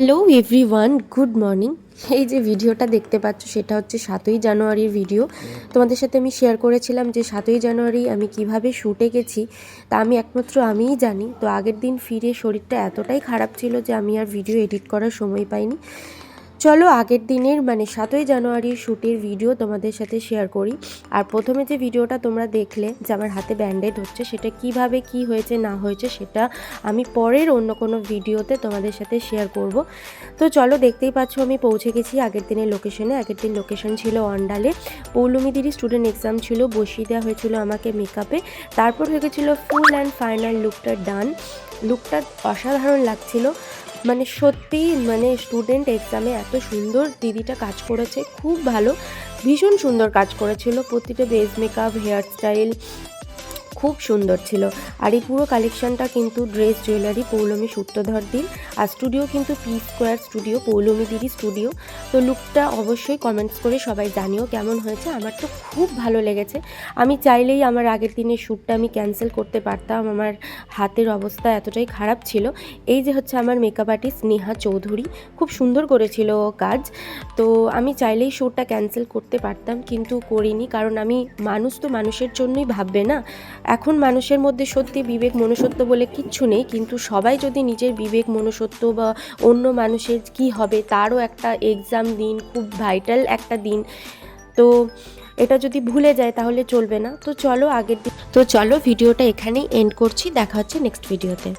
Hello everyone, good morning. এই যে ভিডিওটা দেখতে পাচ্ছ সেটা হচ্ছে 7ই জানুয়ারির ভিডিও। তোমাদের সাথে আমি শেয়ার করেছিলাম যে 7ই জানুয়ারি আমি কিভাবে শ্যুটে গেছি তা আমি একমাত্র আমিই জানি। তো আগের দিন ফিরে শরীরটা এতটাই খারাপ ছিল যে আমি আর ভিডিও এডিট করার সময় পাইনি। চলো আগের দিনের 7ই জানুয়ারির শ্যুটের ভিডিও তোমাদের সাথে শেয়ার করি। আর প্রথমে যে ভিডিওটা তোমরা দেখলে যে আমার হাতে ব্যান্ডেড হচ্ছে, সেটা কিভাবে কি হয়েছে না হয়েছে সেটা আমি পরের অন্য কোনো ভিডিওতে তোমাদের সাথে শেয়ার করব। তো চলো, দেখতেই পাচ্ছ আমি পৌঁছে গেছি আগের দিনের লোকেশনে। আগের দিন লোকেশন ছিল অন্ডালে। পৌলমীদিরই স্টুডেন্ট এক্সাম ছিল, বসিয়ে দেওয়া হয়েছিল আমাকে মেকআপে। তারপর হয়ে গেছিলো ফুল অ্যান্ড ফাইনাল লুকটা ডান। লুকটা অসাধারণ লাগছিল, সত্যি স্টুডেন্ট এক্সামে এত সুন্দর দিদিটা কাজ করেছে, খুব ভালো, ভীষণ সুন্দর কাজ করেছিল। প্রতিটা বেস মেকআপ, হেয়ার স্টাইল খুব সুন্দর ছিল। আর এই পুরো কালেকশানটা কিন্তু ড্রেস জুয়েলারি পৌলমী সূত্রধরদির। আর স্টুডিও কিন্তু পি স্কোয়ার স্টুডিও, পৌলমীদিরই স্টুডিও। তো লুকটা অবশ্যই কমেন্টস করে সবাই জানিও কেমন হয়েছে। আমার তো খুব ভালো লেগেছে। আমি চাইলেই আমার আগের দিনের শ্যুটটা আমি ক্যান্সেল করতে পারতাম, আমার হাতের অবস্থা এতটাই খারাপ ছিল। এই যে হচ্ছে আমার মেকআপ আর্টিস্ট নেহা চৌধুরী, খুব সুন্দর করেছিল কাজ। তো আমি চাইলেই শ্যুটটা ক্যান্সেল করতে পারতাম, কিন্তু করিনি, কারণ আমি মানুষ তো মানুষের জন্যই ভাববে না। এখন মানুষের মধ্যে সত্যি বিবেক মনুষ্যত্ব বলে কিচ্ছু নেই, কিন্তু সবাই যদি নিজের বিবেক মনুষ্যত্ব বা অন্য মানুষের কি হবে তারও একটা এক্সাম দিন, খুব ভাইটাল একটা দিন, তো এটা যদি ভুলে যায় তাহলে চলবে না। তো চলো ভিডিওটা এখানেই এন্ড করছি, দেখা হচ্ছে নেক্সট ভিডিওতে।